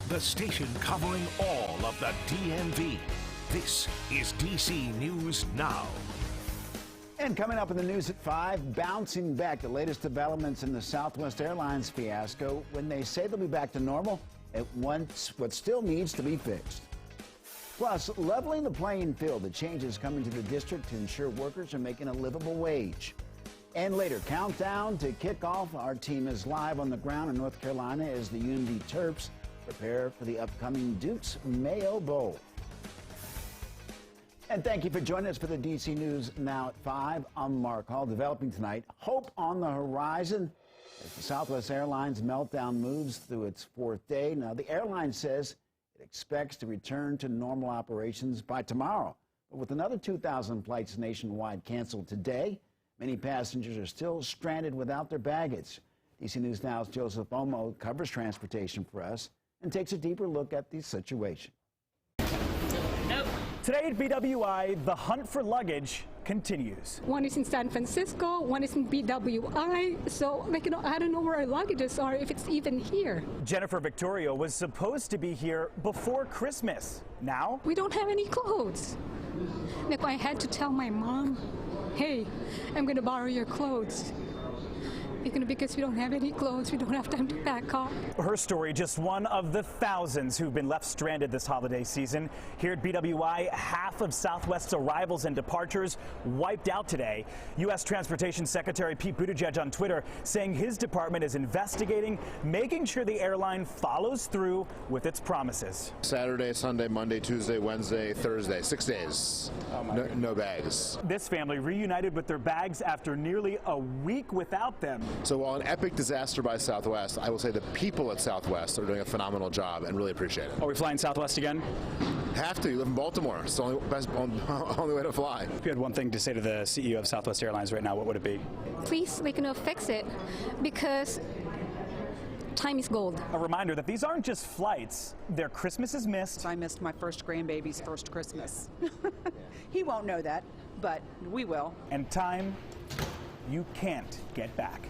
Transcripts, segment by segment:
the station covering all of the DMV. This is DC News Now. And coming up in the news at 5, bouncing back, the latest developments in the Southwest Airlines fiasco when they say they'll be back to normal at once what still needs to be fixed. Plus, leveling the playing field, the changes coming to the district to ensure workers are making a livable wage. And later, countdown to kickoff. Our team is live on the ground in North Carolina as the UND Terps prepare for the upcoming Duke's Mayo Bowl. And thank you for joining us for the DC News Now at 5. I'm Mark Hall. Developing tonight, hope on the horizon as the Southwest Airlines meltdown moves through its 4th day. Now, the airline says it expects to return to normal operations by tomorrow. But with another 2,000 flights nationwide canceled today, many passengers are still stranded without their baggage. DC News Now's Joseph Omo covers transportation for us and takes a deeper look at the situation. Today at BWI, the hunt for luggage continues. One is in San Francisco, one is in BWI, so I don't know where our luggages are, if it's even here. Jennifer Victorio was supposed to be here before Christmas. Now? We don't have any clothes. I had to tell my mom, hey, I'm going to borrow your clothes. Because we don't have any clothes, we don't have time to pack up. Her story, just one of the thousands who've been left stranded this holiday season. Here at BWI, half of Southwest's arrivals and departures wiped out today. U.S. Transportation Secretary Pete Buttigieg on Twitter saying his department is investigating, making sure the airline follows through with its promises. Saturday, Sunday, Monday, Tuesday, Wednesday, Thursday, 6 days. No bags. This family reunited with their bags after nearly a week without them. So while an epic disaster by Southwest, I will say the people at Southwest are doing a phenomenal job and really appreciate it. Are we flying Southwest again? Have to. You live in Baltimore. It's the only way to fly. If you had one thing to say to the CEO of Southwest Airlines right now, what would it be? Please, fix it, because time is gold. A reminder that these aren't just flights. Their Christmas is missed. I missed my first grandbaby's first Christmas. He won't know that, but we will. And time you can't get back.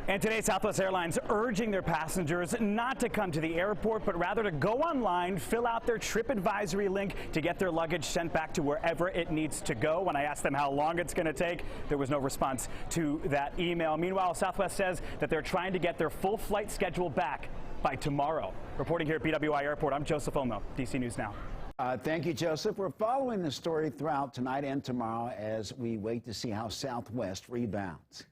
And today, Southwest Airlines urging their passengers not to come to the airport, but rather to go online, fill out their trip advisory link to get their luggage sent back to wherever it needs to go. When I asked them how long it's going to take, there was no response to that email. Meanwhile, Southwest says that they're trying to get their full flight schedule back by tomorrow. Reporting here at BWI Airport, I'm Joseph Omo, DC News Now. Thank you, Joseph. We're following the story throughout tonight and tomorrow as we wait to see how Southwest rebounds.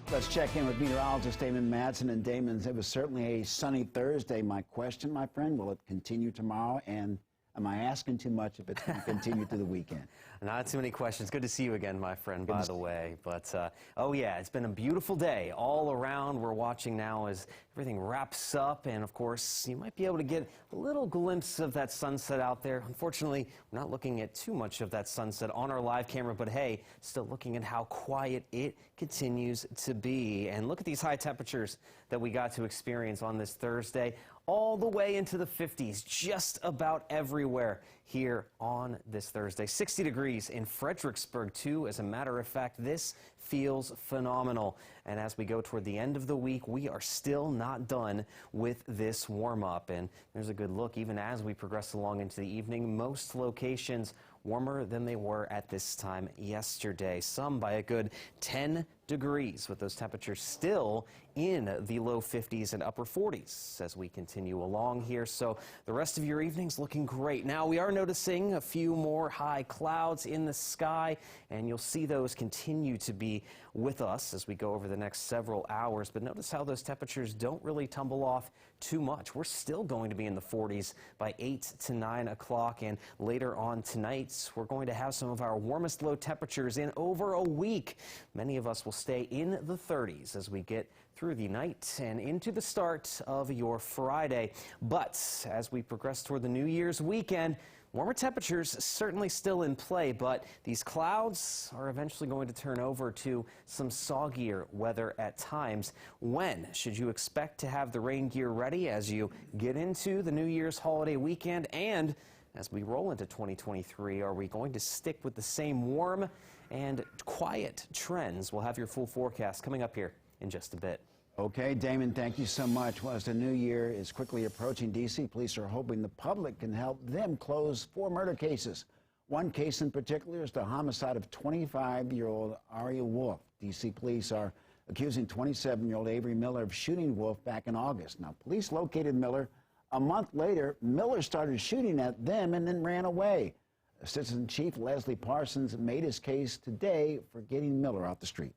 Let's check in with meteorologist Damon Madsen. And Damon, it was certainly a sunny Thursday. My question, my friend, will it continue tomorrow? And am I asking too much if it's going to continue through the weekend? Not too many questions. Good to see you again, my friend, by the way. But, oh, yeah, it's been a beautiful day all around. We're watching now as everything wraps up. And, of course, you might be able to get a little glimpse of that sunset out there. Unfortunately, we're not looking at too much of that sunset on our live camera. But, hey, still looking at how quiet it continues to be. And look at these high temperatures that we got to experience on this Thursday, all the way into the 50s, just about everywhere here on this Thursday. 60 degrees in Fredericksburg, too. As a matter of fact, this feels phenomenal. And as we go toward the end of the week, we are still not done with this warm-up. And there's a good look, even as we progress along into the evening, most locations warmer than they were at this time yesterday. Some by a good 10 degrees, with those temperatures still in the low 50s and upper 40s as we continue along here. So the rest of your evening's looking great. Now we are noticing a few more high clouds in the sky, and you'll see those continue to be with us as we go over the next several hours. But notice how those temperatures don't really tumble off too much. We're still going to be in the 40s by 8 to 9 o'clock, and later on tonight we're going to have some of our warmest low temperatures in over a week. Many of us will stay in the 30s as we get through the night and into the start of your Friday. But as we progress toward the New Year's weekend, warmer temperatures certainly still in play, but these clouds are eventually going to turn over to some soggier weather at times. When should you expect to have the rain gear ready as you get into the New Year's holiday weekend? And as we roll into 2023, are we going to stick with the same warm and quiet trends? We'll have your full forecast coming up here in just a bit. Okay, Damon, thank you so much. Well, as the new year is quickly approaching, D.C. police are hoping the public can help them close 4 murder cases. One case in particular is the homicide of 25-year-old Aria Wolf. D.C. police are accusing 27-year-old Avery Miller of shooting Wolf back in August. Now, police located Miller. A month later, Miller started shooting at them and then ran away. Assistant Chief Leslie Parsons made his case today for getting Miller off the street.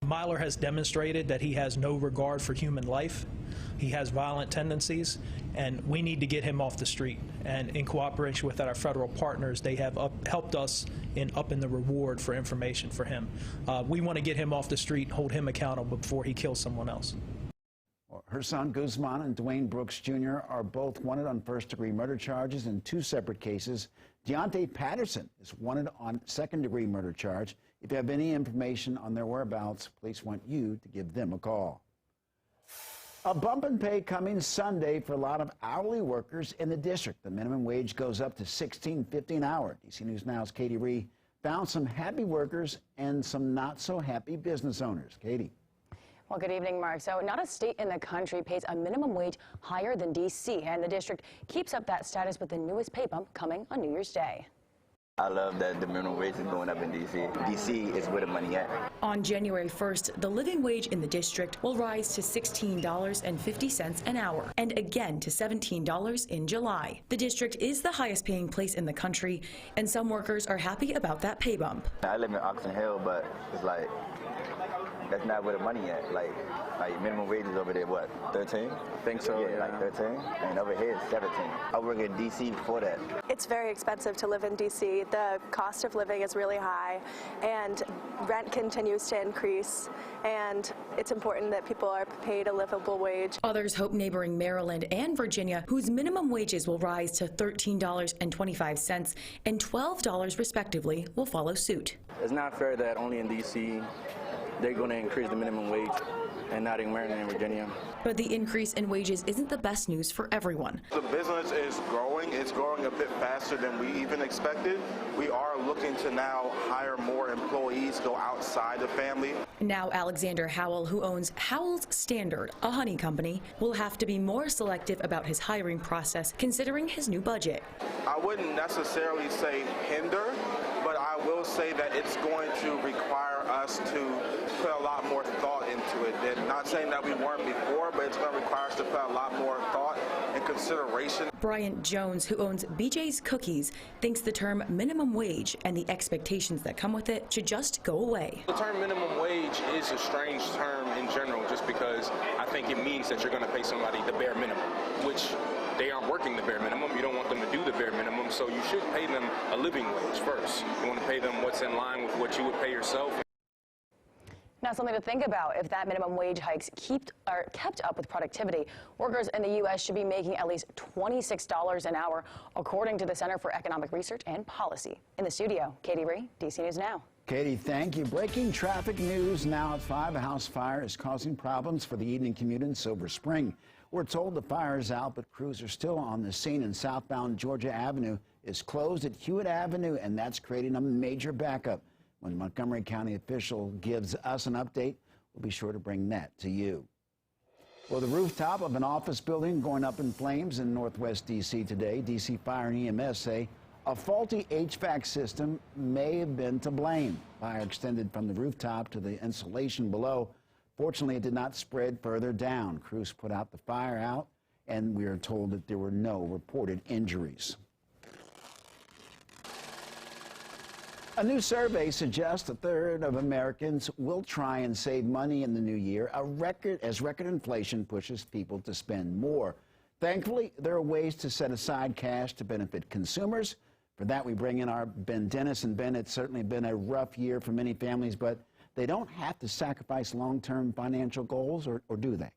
Miller has demonstrated that he has no regard for human life. He has violent tendencies, and we need to get him off the street. And in cooperation with our federal partners, they have helped us in upping the reward for information for him. We want to get him off the street, hold him accountable before he kills someone else. Hersan Guzman and Dwayne Brooks Jr. are both wanted on first-degree murder charges in 2 separate cases. Deontay Patterson is wanted on second-degree murder charge. If you have any information on their whereabouts, police want you to give them a call. A bump in pay coming Sunday for a lot of hourly workers in the district. The minimum wage goes up to $16.50 an hour. DC News Now's Katie Ree found some happy workers and some not-so-happy business owners. Katie. Well, good evening, Mark. So not a state in the country pays a minimum wage higher than D.C., and the district keeps up that status with the newest pay bump coming on New Year's Day. I love that the minimum wage is going up in D.C. D.C. is where the money at. On January 1st, the living wage in the district will rise to $16.50 an hour, and again to $17 in July. The district is the highest paying place in the country, and some workers are happy about that pay bump. I live in Oxon Hill, but it's like, that's not where the money at. Like minimum wage is over there, what, 13? I think so. Yeah, like 13. And over here it's 17. I work in D.C. before that. It's very expensive to live in D.C. The cost of living is really high, and rent continues to increase, and it's important that people are paid a livable wage. Others hope neighboring Maryland and Virginia, whose minimum wages will rise to $13.25 and $12 respectively, will follow suit. It's not fair that only in D.C. they're going to increase the minimum wage and not in Maryland and Virginia. But the increase in wages isn't the best news for everyone. The business is growing. It's growing a bit faster than we even expected. We are looking to now hire more employees, go outside the family. Now Alexander Howell, who owns Howell's Standard, a honey company, will have to be more selective about his hiring process considering his new budget. I wouldn't necessarily say hinder, but I will say that it's going to require us to put a lot more thought into it. And not saying that we weren't before, but it's going to require us to put a lot more thought and consideration. Bryant Jones, who owns BJ's Cookies, thinks the term minimum wage and the expectations that come with it should just go away. The term minimum wage is a strange term in general, just because I think it means that you're going to pay somebody the bare minimum, which they aren't working the bare minimum. You don't want them to do the bare minimum, so you should pay them a living wage first. You want to pay them what's in line with what you would pay yourself. Now, something to think about: if that minimum wage hikes kept up with productivity, workers in the U.S. should be making at least $26 an hour, according to the Center for Economic Research and Policy. In the studio, Katie Ree, DC News Now. Katie, thank you. Breaking traffic news now at 5. A house fire is causing problems for the evening commute in Silver Spring. We're told the fire is out, but crews are still on the scene, and southbound Georgia Avenue is closed at Hewitt Avenue, and that's creating a major backup. When Montgomery County official gives us an update, we'll be sure to bring that to you. Well, the rooftop of an office building going up in flames in northwest D.C. today. D.C. Fire and EMS say a faulty HVAC system may have been to blame. Fire extended from the rooftop to the insulation below. Fortunately, it did not spread further down. Crews put out the fire out, and we are told that there were no reported injuries. A new survey suggests a third of Americans will try and save money in the new year, as record inflation pushes people to spend more. Thankfully, there are ways to set aside cash to benefit consumers. For that, we bring in our Ben Dennis. And Ben, it's certainly been a rough year for many families, but they don't have to sacrifice long-term financial goals, or do they?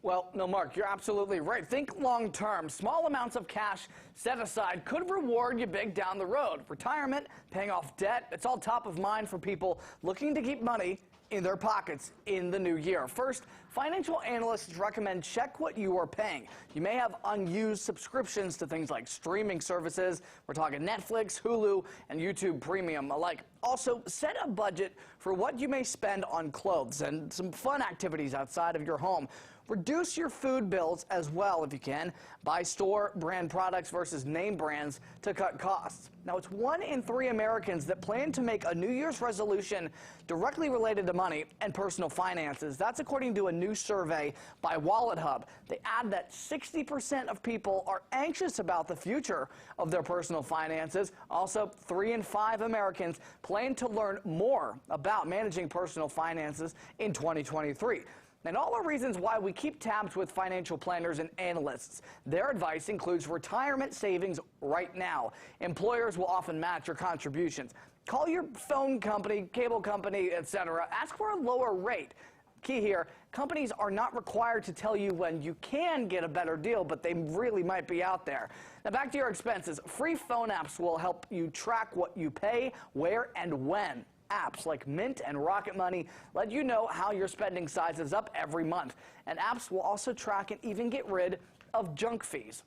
Well, no, Mark, you're absolutely right. Think long-term. Small amounts of cash set aside could reward you big down the road. Retirement, paying off debt, it's all top of mind for people looking to keep money in their pockets in the new year. First, financial analysts recommend check what you are paying. You may have unused subscriptions to things like streaming services. We're talking Netflix, Hulu, and YouTube Premium alike. Also, set a budget for what you may spend on clothes and some fun activities outside of your home. Reduce your food bills as well if you can. Buy store brand products versus name brands to cut costs. Now, it's 1 in 3 Americans that plan to make a New Year's resolution directly related to money and personal finances. That's according to a new survey by WalletHub. They add that 60% of people are anxious about the future of their personal finances. Also, 3 in 5 Americans plan to learn more about managing personal finances in 2023. And all are reasons why we keep tabs with financial planners and analysts. Their advice includes retirement savings right now. Employers will often match your contributions. Call your phone company, cable company, etc. Ask for a lower rate. Key here, companies are not required to tell you when you can get a better deal, but they really might be out there. Now back to your expenses. Free phone apps will help you track what you pay, where, and when. Apps like Mint and Rocket Money let you know how your spending sizes up every month. And apps will also track and even get rid of junk fees.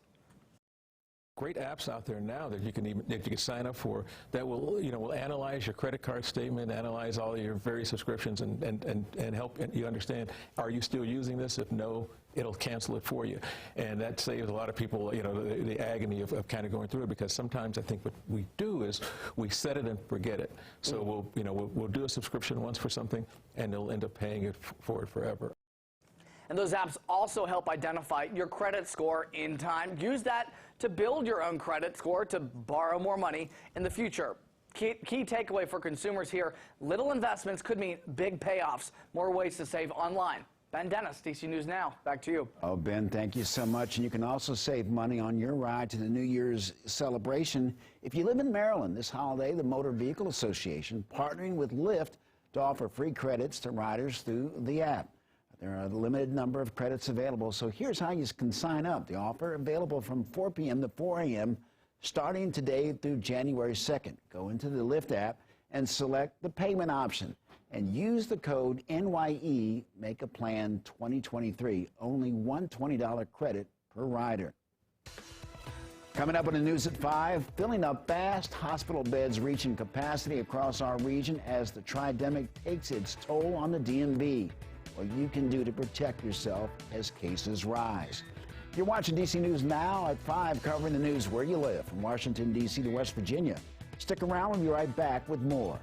Great apps out there now that you can sign up for that will analyze your credit card statement, analyze all your various subscriptions, and help you understand, are you still using this? If no, it'll cancel it for you. And that saves a lot of people, the agony of kind of going through it, because sometimes I think what we do is we set it and forget it. So we'll do a subscription once for something, and they'll end up paying it for it forever. And those apps also help identify your credit score in time. Use that to build your own credit score to borrow more money in the future. Key takeaway for consumers here, little investments could mean big payoffs. More ways to save online. Ben Dennis, DC News Now. Back to you. Oh, Ben, thank you so much. And you can also save money on your ride to the New Year's celebration. If you live in Maryland this holiday, the Motor Vehicle Association partnering with Lyft to offer free credits to riders through the app. There are a limited number of credits available, so here's how you can sign up. The offer available from 4 p.m. to 4 a.m. starting today through January 2nd. Go into the Lyft app and select the payment option and use the code NYE Make a Plan 2023. Only one $20 credit per rider. Coming up on the news at 5, filling up fast, hospital beds reaching capacity across our region as the tridemic takes its toll on the DMV. What you can do to protect yourself as cases rise. You're watching DC News Now at 5, covering the news where you live, from Washington, D.C. to West Virginia. Stick around, we'll be right back with more.